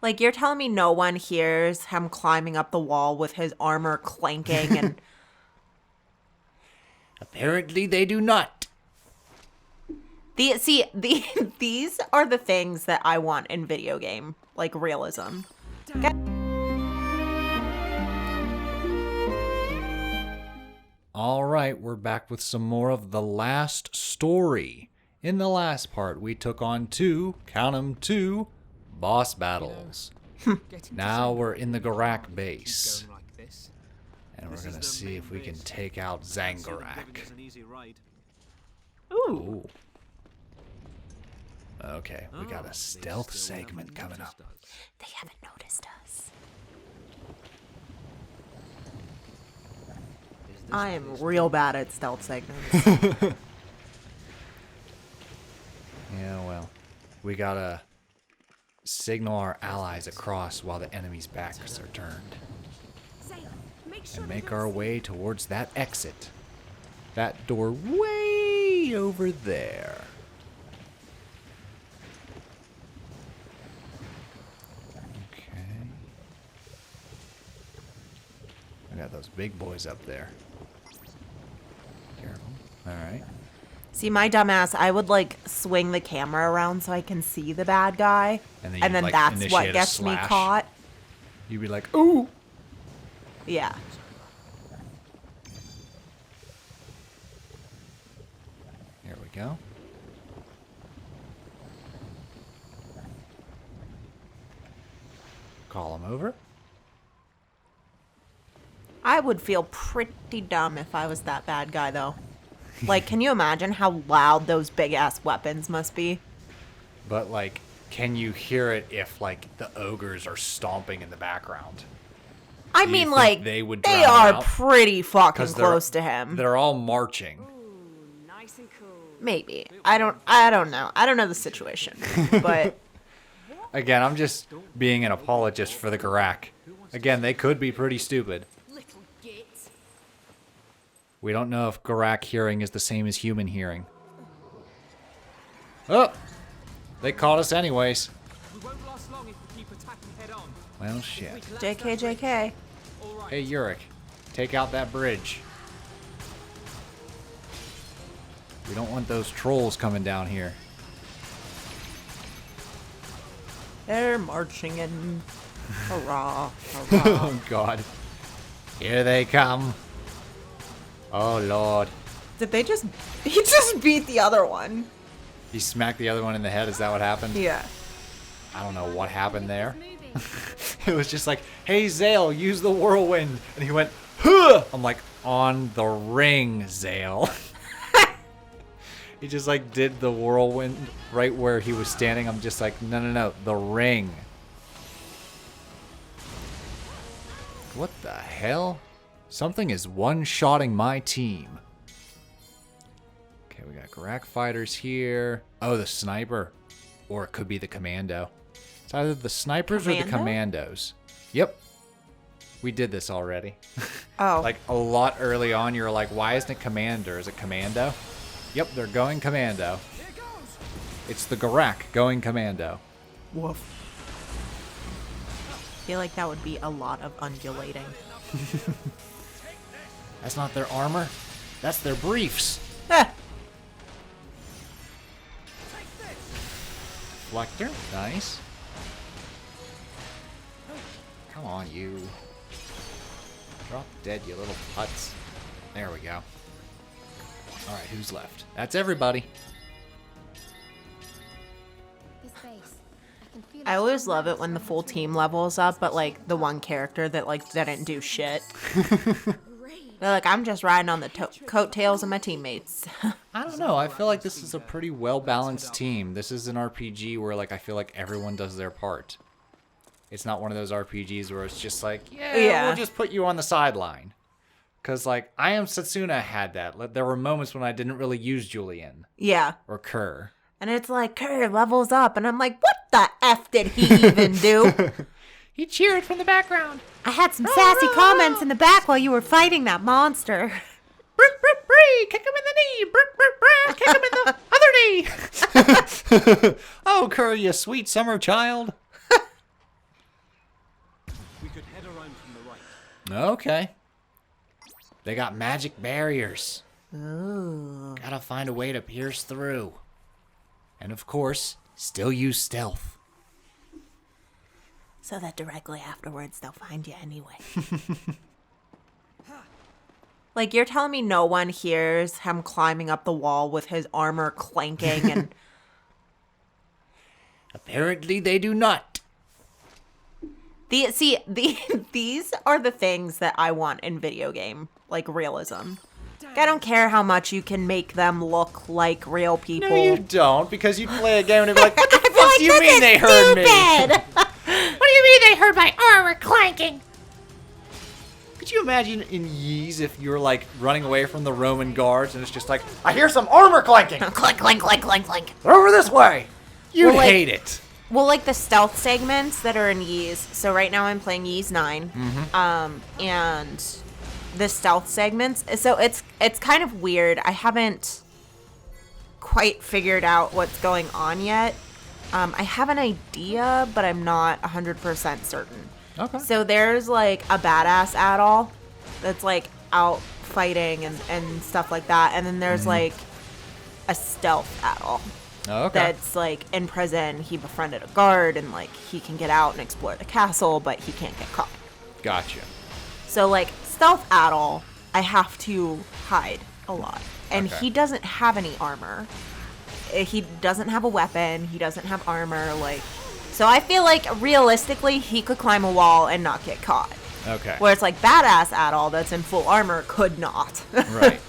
Like, you're telling me no one hears him climbing up the wall with his armor clanking and... Apparently they do not. These are the things that I want in video game, like, realism. Okay. All right, we're back with some more of the last story. In the last part, we took on two boss battles. Now we're in the Gurak Base. And we're gonna see if we can take out Zangurak. Ooh. Okay, we got a stealth segment coming up. They haven't noticed us. I am real bad at stealth segments. Yeah, well, we gotta signal our allies across while the enemy's backs are turned. And make our way towards that exit. That door way over there. Okay. I got those big boys up there. Careful. Alright. See, my dumbass, I would, like, swing the camera around so I can see the bad guy. And then like, that's what gets me caught. You'd be like, ooh! Yeah. Here we go. Call him over. I would feel pretty dumb if I was that bad guy, though. Like, can you imagine how loud those big-ass weapons must be? But, like, can you hear it if, like, the ogres are stomping in the background? I Do you mean, think like, they would they drown are out? pretty fucking 'Cause they're- close to him. They're all marching. Nice and cool. Maybe. I don't know. I don't know the situation. But Again, I'm just being an apologist for the Gurak. Again, they could be pretty stupid. Little git. We don't know if Gurak hearing is the same as human hearing. Oh! They caught us anyways. We won't last long if we keep attacking head on. Well, shit. JK. All right. Hey, Yurik, take out that bridge. We don't want those trolls coming down here. They're marching in. Hurrah. Hurrah. Oh, God. Here they come. Oh, Lord. Did they just... He just beat the other one. He smacked the other one in the head. Is that what happened? Yeah. I don't know what happened there. It was just like, hey, Zael, use the whirlwind. And he went, huh! I'm like, on the ring, Zael. He just like did the whirlwind right where he was standing. I'm just like, no, the ring. What the hell? Something is one-shotting my team. Okay, we got Gurak fighters here. Oh, the sniper. Or it could be the commando. It's either the snipers or the commandos. Yep. We did this already. Oh. Like a lot early on, you were like, why isn't it commander? Is it commando? Yep, they're going commando. It's the Gurak going commando. Woof. I feel like that would be a lot of undulating. That's not their armor. That's their briefs. Ah. Reflector, nice. Come on, you. Drop dead, you little putz. There we go. Alright, who's left? That's everybody. I always love it when the full team levels up, but like the one character that like didn't do shit. They're like, I'm just riding on the coattails of my teammates. I don't know. I feel like this is a pretty well-balanced team. This is an RPG where like I feel like everyone does their part. It's not one of those RPGs where it's just like, yeah. We'll just put you on the sideline. Because, like, I Am Setsuna had that. There were moments when I didn't really use Julian. Yeah. Or Kerr. And it's like, Kerr levels up. And I'm like, what the F did he even do? He cheered from the background. I had some sassy comments in the back while you were fighting that monster. Brick, brick, brick. Kick him in the knee. Brick, brick, brick. Kick him in the other knee. Oh, Kerr, you sweet summer child. our own from the right. Okay. They got magic barriers. Ooh. Gotta find a way to pierce through. And of course, still use stealth. So that directly afterwards they'll find you anyway. Like, you're telling me no one hears him climbing up the wall with his armor clanking and... Apparently they do not. These are the things that I want in video game, like, realism. I don't care how much you can make them look like real people. No, you don't, because you play a game and be like, what the fuck do you mean they heard me? What do you mean they heard my armor clanking? Could you imagine in Ys if you were like running away from the Roman guards and it's just like, I hear some armor clanking. Clink, clink, clink, clink, clink. They're over this way. You'd Well, like- hate it. Well, like the stealth segments that are in Ys. So right now I'm playing Ys 9. And the stealth segments. So it's kind of weird. I haven't quite figured out what's going on yet. I have an idea, but I'm not 100% certain. Okay. So there's like a badass Adol that's like out fighting and stuff like that. And then there's like a stealth Adol. Okay. That's like in prison. He befriended a guard and like he can get out and explore the castle, but he can't get caught. Gotcha. So like stealth Adol, I have to hide a lot. And Okay. he doesn't have any armor. He doesn't have a weapon. He doesn't have armor. Like, so I feel like realistically he could climb a wall and not get caught. Okay. Where it's like badass Adol that's in full armor could not. Right.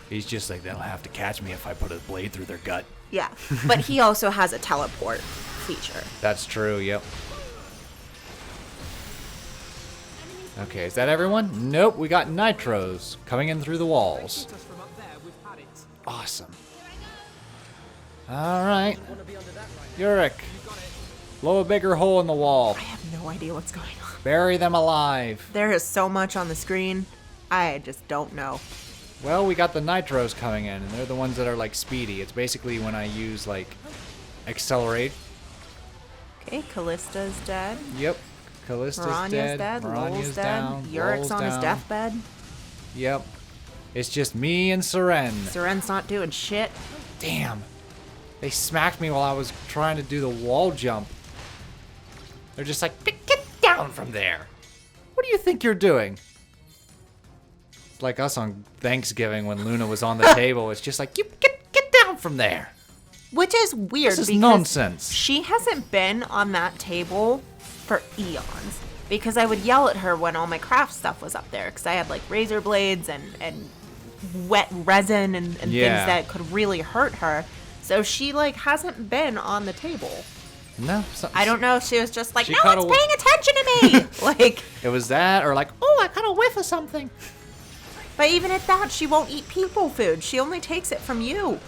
He's just like, they don't have to catch me if I put a blade through their gut. Yeah. But he also has a teleport feature. That's true, yep. Okay, is that everyone? Nope, we got nitros coming in through the walls. Shoot us from up there, we've had it. Awesome. Alright. Gurak, blow a bigger hole in the wall. I have no idea what's going on. Bury them alive. There is so much on the screen. I just don't know. Well, we got the nitros coming in, and they're the ones that are like speedy. It's basically when I use like accelerate. Okay, Callista's dead. Yep. Callista's Miranya's dead. Miranya's Lol's dead. down. Yurik's Lol's on his down. deathbed. Yep. It's just me and Seren. Seren's not doing shit. Damn. They smacked me while I was trying to do the wall jump. They're just like, get down from there. What do you think you're doing? It's like us on Thanksgiving when Luna was on the table. It's just like, you get down from there. Which is weird This is because nonsense. she hasn't been on that table for eons. Because I would yell at her when all my craft stuff was up there. Because I had like razor blades and wet resin and Yeah. things that could really hurt her. So she like hasn't been on the table. No. I don't know if she was just like, She no caught one's a- paying attention to me. Like, It was that or like, oh, I got a whiff of something. but even at that, she won't eat people food. She only takes it from you.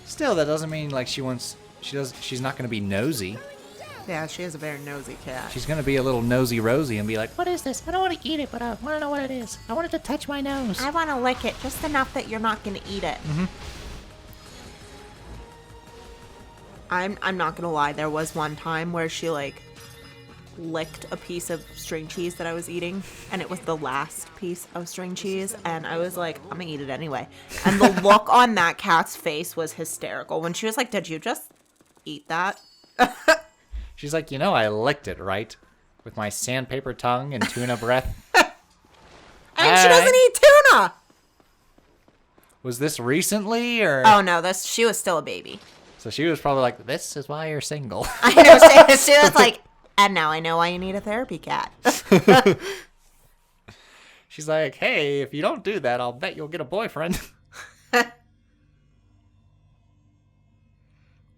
Still, that doesn't mean like she's not going to be nosy. Yeah, she is a very nosy cat. She's going to be a little nosy Rosie and be like, what is this? I don't want to eat it, but I want to know what it is. I want it to touch my nose. I want to lick it just enough that you're not going to eat it. I'm not going to lie. There was one time where she like licked a piece of string cheese that I was eating, and it was the last piece of string cheese, and I was like, I'm going to eat it anyway. And the look on that cat's face was hysterical when she was like, did you just eat that? She's like, I licked it, right? With my sandpaper tongue and tuna breath. And she doesn't eat tuna. Was this recently or? Oh no, she was still a baby. So she was probably like, this is why you're single. I know, she was like, and now I know why you need a therapy cat. She's like, hey, if you don't do that, I'll bet you'll get a boyfriend.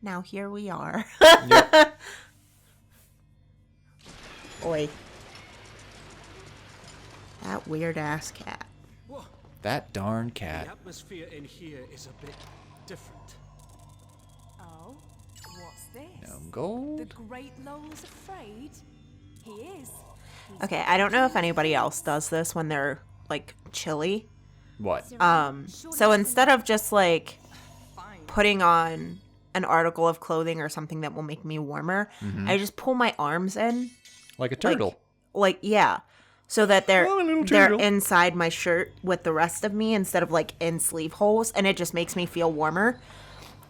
Now here we are. Yep. Oi. That weird ass cat. Whoa, That darn the cat. atmosphere in here is a bit different. Oh, what's this? No The gold. Great Lol's afraid? He is. Okay, I don't know if anybody else does this when they're like chilly. What? So instead of just like putting on an article of clothing or something that will make me warmer, I just pull my arms in Like a turtle. Like yeah. So that they're Oh, a little they're turtle. inside my shirt with the rest of me instead of like in sleeve holes, and it just makes me feel warmer.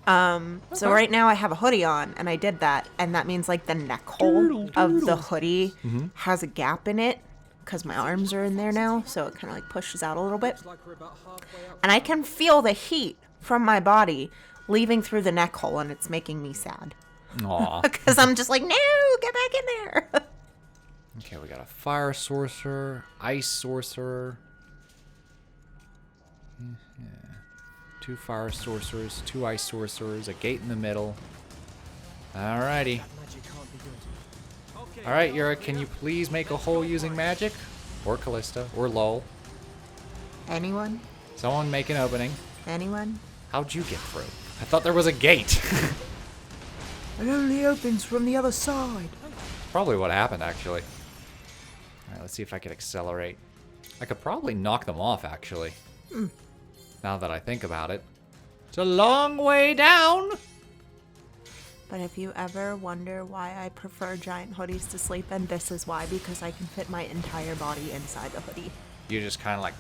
So right now I have a hoodie on, and I did that, and that means like the neck hole of the hoodie has a gap in it because my arms are in there now, so it kind of like pushes out a little bit, Like we're about halfway up. and I can feel the heat from my body leaving through the neck hole, and it's making me sad Aw. because I'm just like, no, get back in there. Okay, we got a fire sorcerer, ice sorcerer. Yeah. 2 fire sorcerers, 2 ice sorcerers, a gate in the middle. Alrighty. Magic can't be good. Okay. Alright, Yura, can you please make a hole using magic? Or Callista, or Lol. Anyone? Someone make an opening. Anyone? How'd you get through? I thought there was a gate. It only opens from the other side. Probably what happened, actually. Alright, let's see if I can accelerate. I could probably knock them off, actually. Now that I think about it. It's a long way down! But if you ever wonder why I prefer giant hoodies to sleep in, this is why, because I can fit my entire body inside the hoodie. You just kind of like...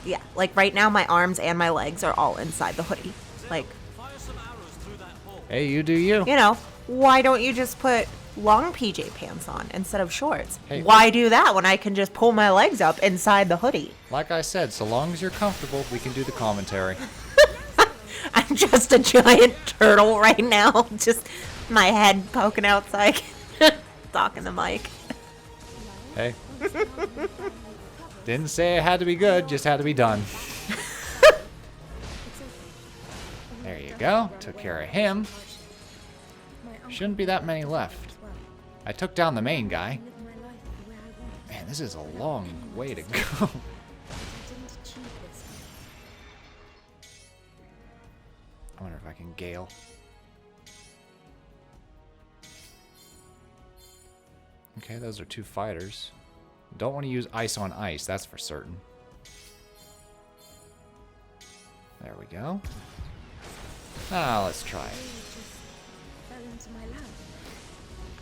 Yeah, like right now my arms and my legs are all inside the hoodie. Like, Fire some arrows through that hole. Hey, you do you. you know, why don't you just put long PJ pants on instead of shorts? Hey. Why do that when I can just pull my legs up inside the hoodie? Like I said, so long as you're comfortable, we can do the commentary. I'm just a giant turtle right now. Just my head poking outside, talking the mic. Hey. Didn't say it had to be good, just had to be done. There you go. Took care of him. Shouldn't be that many left. I took down the main guy. Man, this is a long way to go. I wonder if I can gale. Okay, those are 2 fighters. Don't want to use ice on ice, that's for certain. There we go. Now let's try it.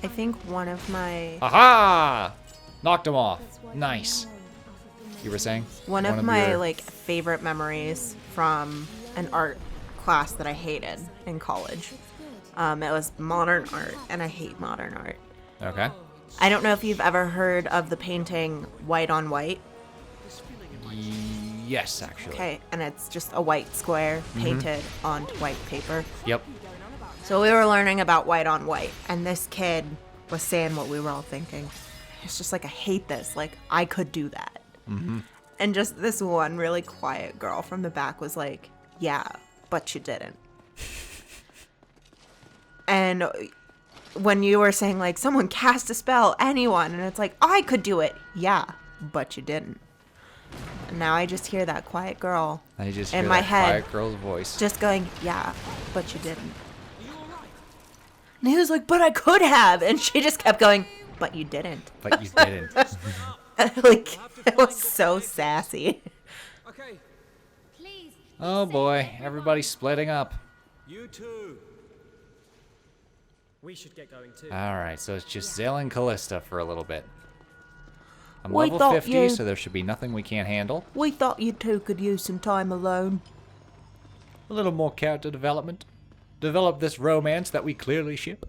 I think one of my Aha! Knocked him off. Nice. You were saying? One of my your- like favorite memories from an art class that I hated in college. It was modern art, and I hate modern art. Okay. I don't know if you've ever heard of the painting White on White. Yes, actually. Okay, and it's just a white square painted onto white paper. Yep. So we were learning about white on white, and this kid was saying what we were all thinking. It's just like, I hate this. Like, I could do that. And just this one really quiet girl from the back was like, yeah, but you didn't. And when you were saying, like, someone cast a spell, anyone, and it's like, I could do it. Yeah, but you didn't. And now I just hear that quiet girl I just in hear my that head quiet girl's voice. just going, yeah, but you didn't. And he was like, but I could have. And she just kept going, but you didn't. But you didn't. Like, it was so sassy. Okay, Oh boy, everybody's splitting up. you too. We should get going too. Alright, so it's just Zael and Callista for a little bit. I'm We level thought 50, you- so there should be nothing we can't handle. We thought you two could use some time alone. A little more character development. Develop this romance that we clearly ship.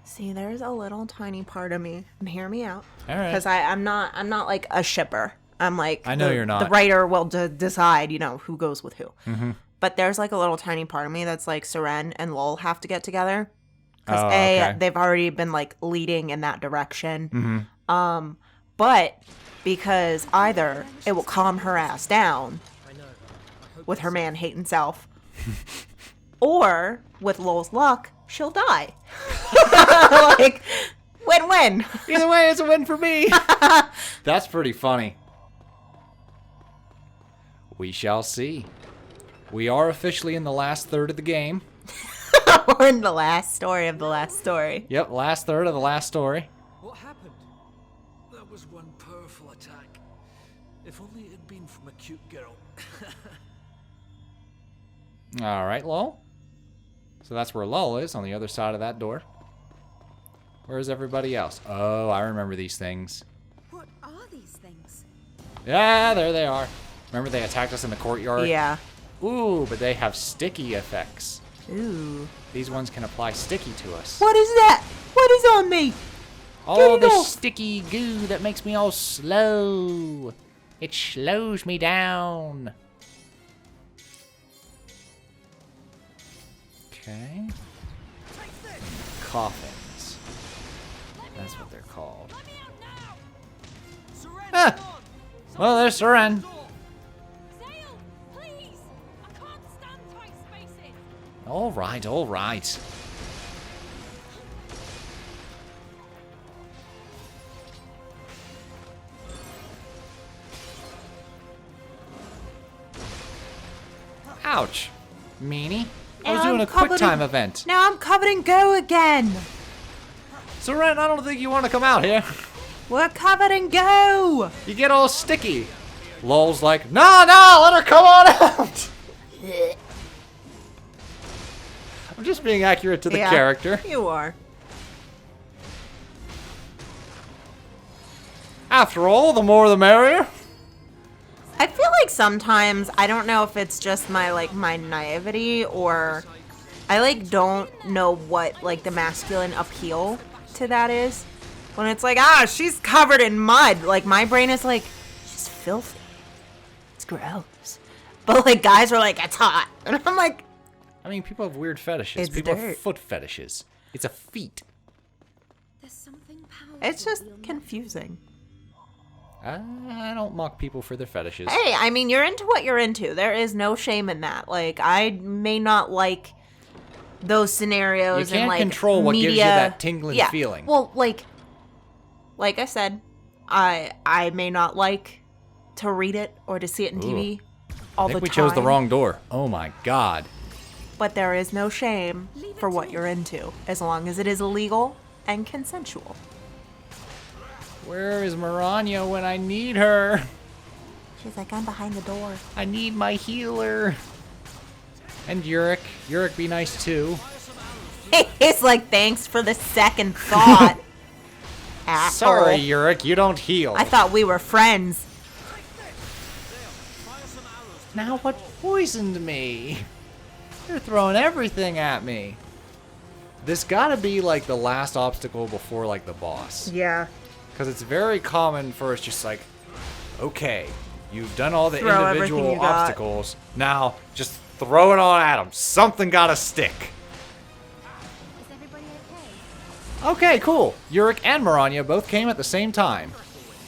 See, there's a little tiny part of me, and hear me out. All right. Because I'm not like a shipper. I'm like, I know you're not. The writer will decide, you know, who goes with who. Mm-hmm. But there's like a little tiny part of me that's like, Seren and Lol have to get together. Because okay. they've already been like leading in that direction. But because either it will calm her ass down with her man hating self, or with Lol's luck, she'll die. Like, win-win. Either way, it's a win for me. That's pretty funny. We shall see. We are officially in the last third of the game. We're in the last story of the last story. Yep, last third of the last story. What happened? That was one powerful attack. If only it had been from a cute girl. All right, Lowell. So that's where Lowell is, on the other side of that door. Where's everybody else? Oh, I remember these things. What are these things? Yeah, there they are. Remember they attacked us in the courtyard? Yeah. Ooh, but they have sticky effects. Ooh. These ones can apply sticky to us. What is that? What is on me? Oh, it the off. sticky goo that makes me all slow. It slows me down. Okay. Coffins. That's what they're called. Ah! Well, there's Seren. Zael, please! I can't stand tight spaces! All right, all right. Ouch, meanie. I was And doing I'm a quick covered time in- event. Now I'm covered in go again. Seren, I don't think you want to come out here. We're covered in go. You get all sticky. Lol's like, no, let her come on out. I'm just being accurate to the Yeah, character. You are. After all, the more the merrier. I feel like sometimes, I don't know if it's just my naivety or I don't know what the masculine appeal to that is. When it's she's covered in mud. My brain is she's filthy. It's gross. But guys are it's hot. And I'm like, I mean, people have weird fetishes. It's People have dirt. foot fetishes. It's a feat. There's something powerful. it's just we'll never confusing. I don't mock people for their fetishes. Hey, I mean, you're into what you're into. There is no shame in that. I may not like those scenarios. You can't and, control what gives you media. that tingling Yeah. feeling. Well, like I said, I may not like to read it or to see it in TV all I think the we time. chose the wrong door. Oh my god. But there is no shame Leave it for to what me. you're into, as long as it is illegal and consensual. Where is Maranya when I need her? She's like, I'm behind the door. I need my healer. And Yurik. Yurik be nice too. It's like, thanks for the second thought. Asshole. Sorry, Yurik, you don't heal. I thought we were friends. Now what poisoned me? You're throwing everything at me. This gotta be the last obstacle before the boss. Yeah. Because it's very common for us just okay, you've done all the Throw everything individual you got. obstacles. Now just throw it on at them. Something gotta stick. Is everybody okay? Okay, cool. Yurik and Maranya both came at the same time.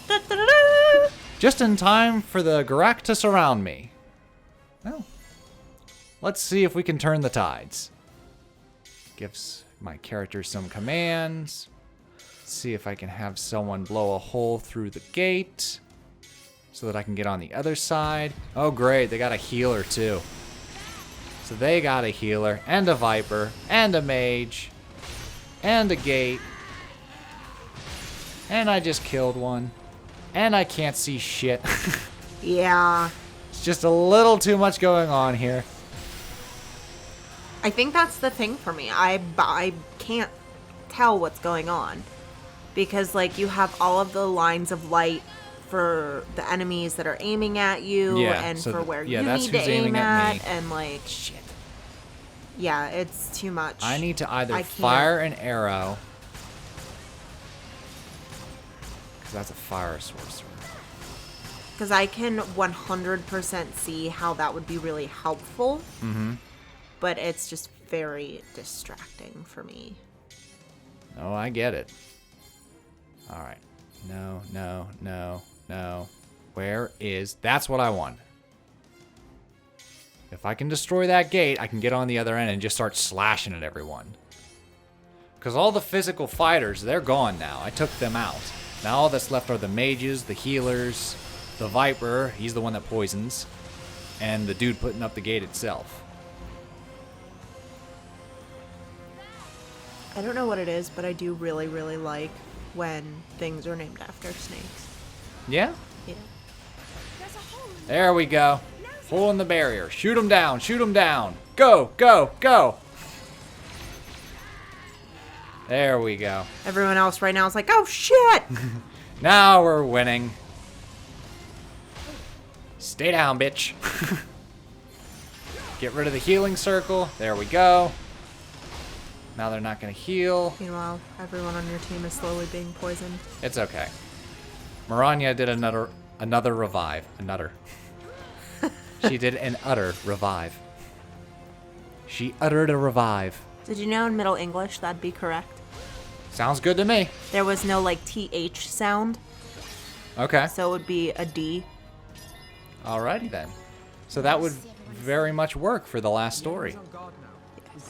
Da-da-da-da. Just in time for the Gurak to surround me. Well, let's see if we can turn the tides. Gives my character some commands. See if I can have someone blow a hole through the gate so that I can get on the other side. Oh great, they got a healer too. So they got a healer and a viper and a mage and a gate. And I just killed one. And I can't see shit. Yeah. It's just a little too much going on here. I think that's the thing for me. I can't tell what's going on. Because, you have all of the lines of light for the enemies that are aiming at you Yeah, and so for where you that's need to who's aim aiming at at. me. And, Shit. yeah, it's too much. I need to either I can't. fire an arrow. Because that's a fire sorcerer. Because I can 100% see how that would be really helpful. Mm-hmm. But it's just very distracting for me. Oh, I get it. Alright. No. Where is... That's what I want. If I can destroy that gate, I can get on the other end and just start slashing at everyone. Because all the physical fighters, they're gone now. I took them out. Now all that's left are the mages, the healers, the viper, he's the one that poisons, and the dude putting up the gate itself. I don't know what it is, but I do really, really like when things are named after snakes. Yeah? Yeah. There we go. Pulling the barrier. Shoot him down. Shoot him down. Go, go, go. There we go. Everyone else right now is like, oh shit! Now we're winning. Stay down, bitch. Get rid of the healing circle. There we go. Now they're not going to heal. Meanwhile, everyone on your team is slowly being poisoned. It's okay. Maranya did another revive. Another. She did an utter revive. She uttered a revive. Did you know in Middle English that'd be correct? Sounds good to me. There was no like TH sound, Okay. so it would be a D. Alrighty then. So that would very much work for the last story.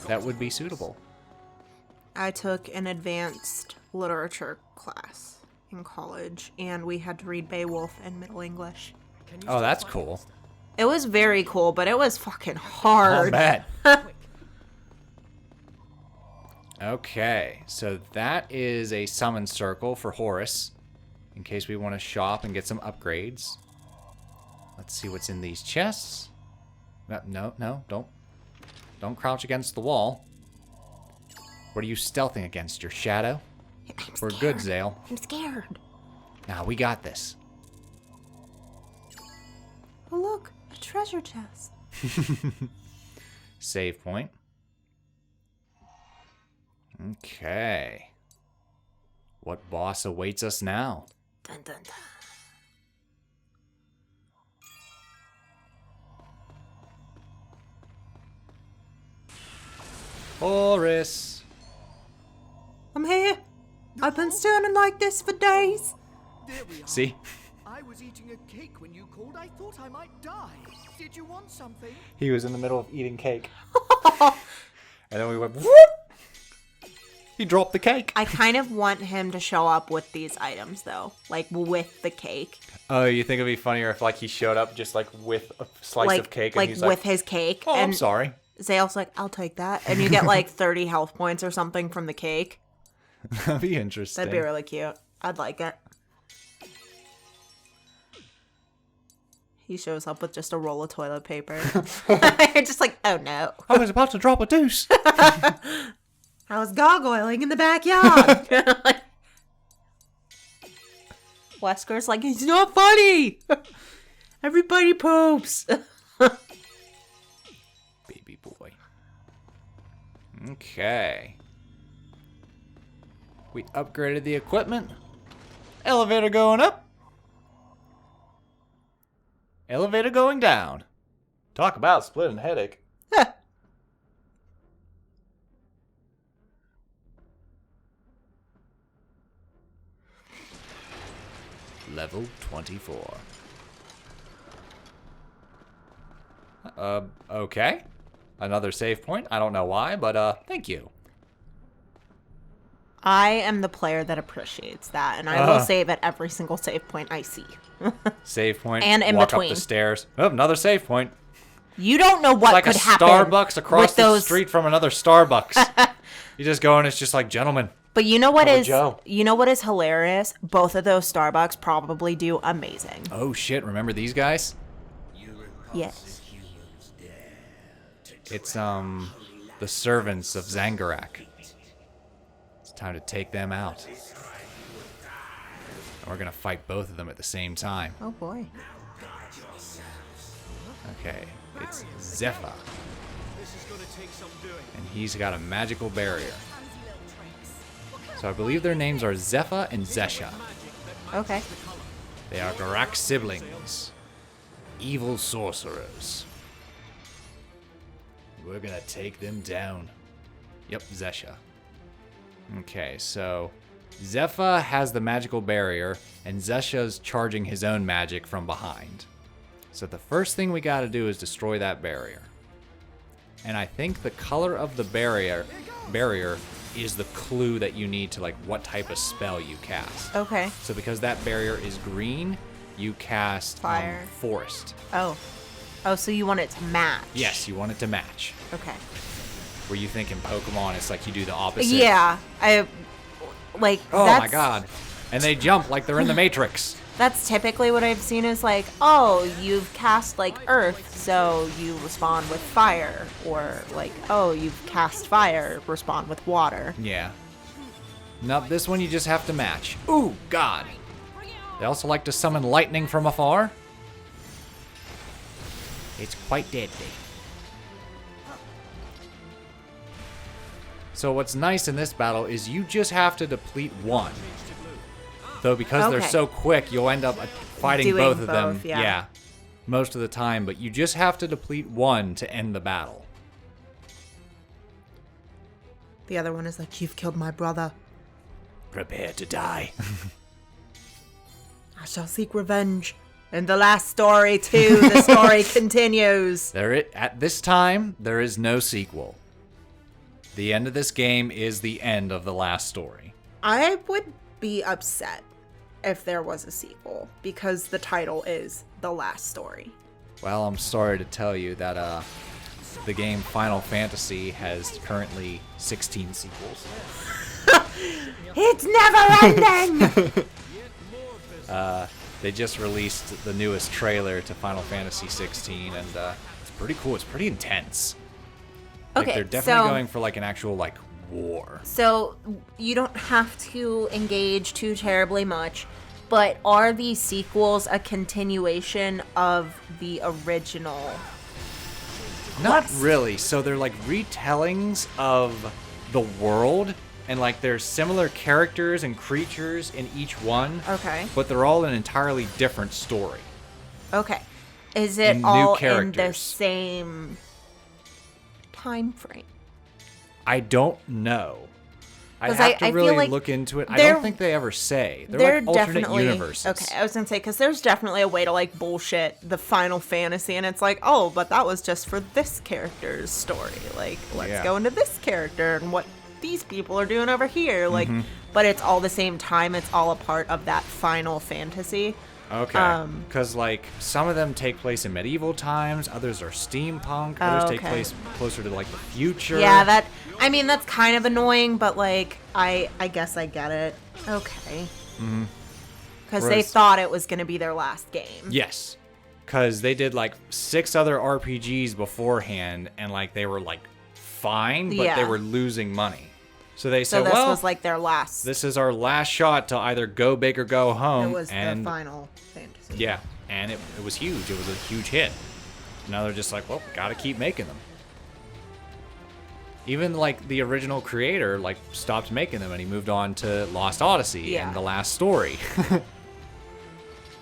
That would be suitable. I took an advanced literature class in college, and we had to read Beowulf in Middle English. Oh, that's cool. It was very cool, but it was fucking I'll hard. bet. Okay, so that is a summon circle for Horus, in case we want to shop and get some upgrades. Let's see what's in these chests. No, don't crouch against the wall. What are you stealthing against, your shadow? We're good, Zael. I'm scared. Now we got this. Oh look, a treasure chest. Save point. Okay. What boss awaits us now? Dun dun dun. Horus. I'm here. I've been standing like this for days. There we are. See? I was eating a cake when you called. I thought I might die. Did you want something? He was in the middle of eating cake. And then we went, whoop! He dropped the cake. I kind of want him to show up with these items, though. Like, with the cake. Oh, you think it'd be funnier if, like, he showed up just, like, with a slice of cake and like he's with like, his cake. oh, and I'm sorry. Zael's like, I'll take that. And you get, like, 30 health points or something from the cake. That'd be interesting. That'd be really cute. I'd like it. He shows up with just a roll of toilet paper. You're just like, oh no. I was about to drop a deuce. I was gargoyling in the backyard. Wesker's like, it's not funny. Everybody poops. Baby boy. Okay. We upgraded the equipment. Elevator going up. Elevator going down. Talk about splitting headache. Level 24. Okay. Another save point. I don't know why, but thank you. I am the player that appreciates that, and I will save at every single save point I see. Save point. And in walk between. up the stairs. Oh, another save point. You don't know what Like could a happen. Starbucks across with the those... street from another Starbucks. You just go and it's just like, gentlemen. But you know what Hello, is Joe. you know what is hilarious? Both of those Starbucks probably do amazing. Oh shit! Remember these guys? Yes. It's the servants of Zangurak. It's time to take them out. And we're gonna fight both of them at the same time. Oh boy. Okay, it's Zepha, This is gonna take some doing. and he's got a magical barrier. So I believe their names are Zepha and Zesha. Okay. They are Gurak siblings, evil sorcerers. We're gonna take them down. Yep, Zesha. Okay, so Zepha has the magical barrier, and Zesha's charging his own magic from behind. So the first thing we gotta do is destroy that barrier. And I think the color of the barrier is the clue that you need to like what type of spell you cast. Okay. So because that barrier is green, you cast Fire. Forest. Oh. Oh, so you want it to match? Yes, you want it to match. Okay. Where you think in Pokemon, it's like you do the opposite. Yeah. I like Oh that's, my god. And they jump like they're in the Matrix. That's typically what I've seen is like, oh, you've cast like earth, so you respond with fire. Or like, oh, you've cast fire, respond with water. Yeah. Nope, this one you just have to match. Ooh, God. They also like to summon lightning from afar. It's quite deadly. So what's nice in this battle is you just have to deplete one. Though because they're Okay. so quick, you'll end up fighting Doing both of them. both, yeah. Most of the time, but you just have to deplete one to end the battle. The other one is like, you've killed my brother. Prepare to die. I shall seek revenge. In the last story, too, the story continues. At this time, there is no sequel. The end of this game is the end of the last story. I would be upset if there was a sequel because the title is The Last Story. Well, I'm sorry to tell you that the game Final Fantasy has currently 16 sequels. It's never ending! They just released the newest trailer to Final Fantasy 16, and it's pretty cool. It's pretty intense. Like, Okay, they're definitely so- going for like an actual like war. So you don't have to engage too terribly much, but are these sequels a continuation of the original? Not What? really. So they're like retellings of the world, and like there's similar characters and creatures in each one. Okay. But they're all an entirely different story. Okay. Is And it new all in the characters. same time frame? I don't know. I 'Cause have I to feel really like look into it. I they're- don't think they ever say. They're They're like alternate definitely universes. okay. I was gonna say because there's definitely a way to like bullshit the Final Fantasy, and it's like, oh, but that was just for this character's story. Like, let's Yeah. go into this character and what these people are doing over here. Like, Mm-hmm. but it's all the same time. It's all a part of that Final Fantasy. Okay. Because like some of them take place in medieval times, others are steampunk, others take okay. place closer to like the future. Yeah, that's kind of annoying, but like I guess I get it. Okay. Because they Whereas- thought it was gonna be their last game. Yes. Because they did like 6 other RPGs beforehand, and like they were like fine, but they Yeah. were losing money. So they So said, this well, was like their last. this is our last shot to either go big or go home. It was and the Final Fantasy. yeah, and it was huge. It was a huge hit. Now they're just like, well, gotta keep making them. Even like the original creator like stopped making them, and he moved on to Lost Odyssey Yeah. and The Last Story.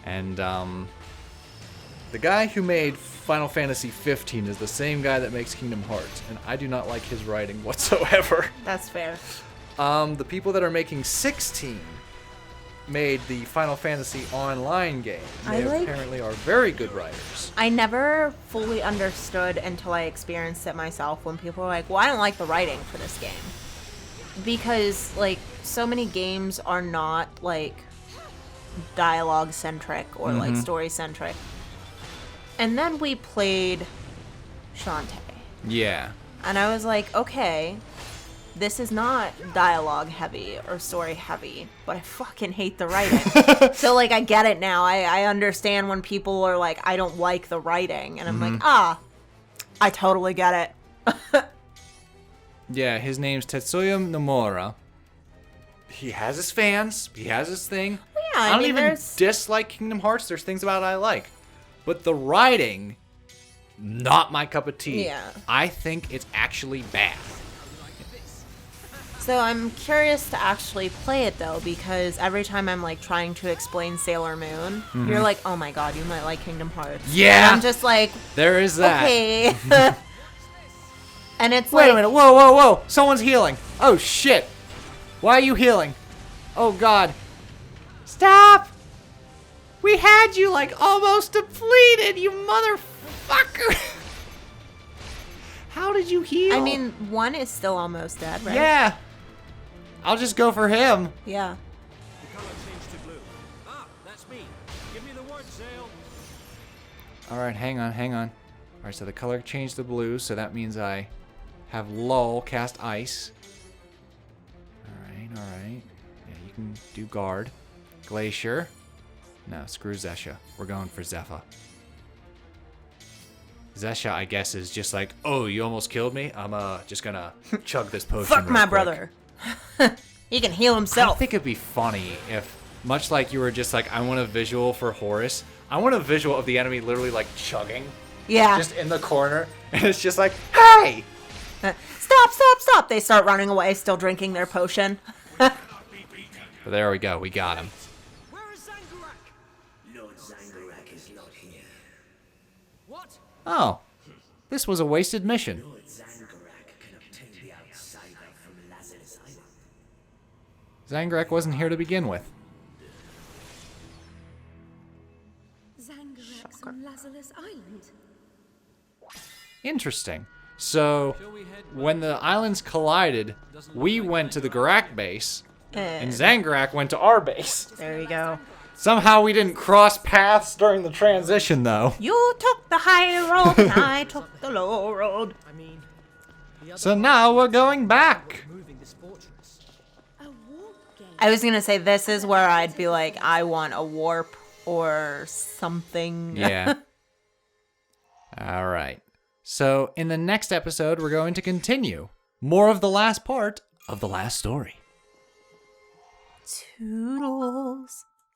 And the guy who made Final Fantasy 15 is the same guy that makes Kingdom Hearts, and I do not like his writing whatsoever. That's fair. The people that are making 16 made the Final Fantasy Online game. I They like- apparently are very good writers. I never fully understood until I experienced it myself when people were like, well, I don't like the writing for this game. Because, like, so many games are not, like, dialogue centric or, like, story centric. And then we played Shantae. Yeah. And I was like, okay, this is not dialogue heavy or story heavy, but I fucking hate the writing. So, like, I get it now. I understand when people are like, I don't like the writing. And I'm like, I totally get it. Yeah, his name's Tetsuya Nomura. He has his fans. He has his thing. Yeah, I don't mean, even there's- dislike Kingdom Hearts. There's things about it I like. But the writing, not my cup of tea. Yeah. I think it's actually bad. So I'm curious to actually play it, though, because every time I'm, like, trying to explain Sailor Moon, you're like, oh my god, you might like Kingdom Hearts. Yeah. And I'm just like, There is that. okay. And it's Wait like, a minute. Whoa, whoa, whoa. Someone's healing. Oh, shit. Why are you healing? Oh, God. Stop. We had you, like, almost depleted, you motherfucker. How did you heal? I mean, one is still almost dead, right? Yeah. I'll just go for him. Yeah. The color changed to blue. Ah, that's me. Give me the word, Zael. All right, hang on. All right, so the color changed to blue, so that means I have lull cast ice. All right. Yeah, you can do guard. Glacier. No, screw Zesha. We're going for Zepha. Zesha, I guess, is just like, oh, you almost killed me? I'm just gonna chug this potion Fuck real my quick." brother. He can heal I himself. think it'd be funny if, much like you were just like, I want a visual for Horus, I want a visual of the enemy literally like chugging, Yeah. just in the corner, and it's just like, hey! Stop, stop, stop. They start running away, still drinking their potion. But there we go, we got him. Where is Zangurak? Lord Zangurak is not here. What? Oh, this was a wasted mission. Lord Zangurak can obtain the outsider from Lazarus Island. Zangurak wasn't here to begin with. Zangurak's on Lazarus Island. Interesting. So, when the islands collided, we went to the Gurak Base, and Zangurak went to our base. There you go. Somehow we didn't cross paths during the transition, though. You took the high road and I took the low road. I mean, the other So now we're going back. moving this fortress. A warp gate. I was gonna say this is where I'd be like, I want a warp or something. Yeah. All right. So, in the next episode, we're going to continue more of the last part of the last story. Toodles.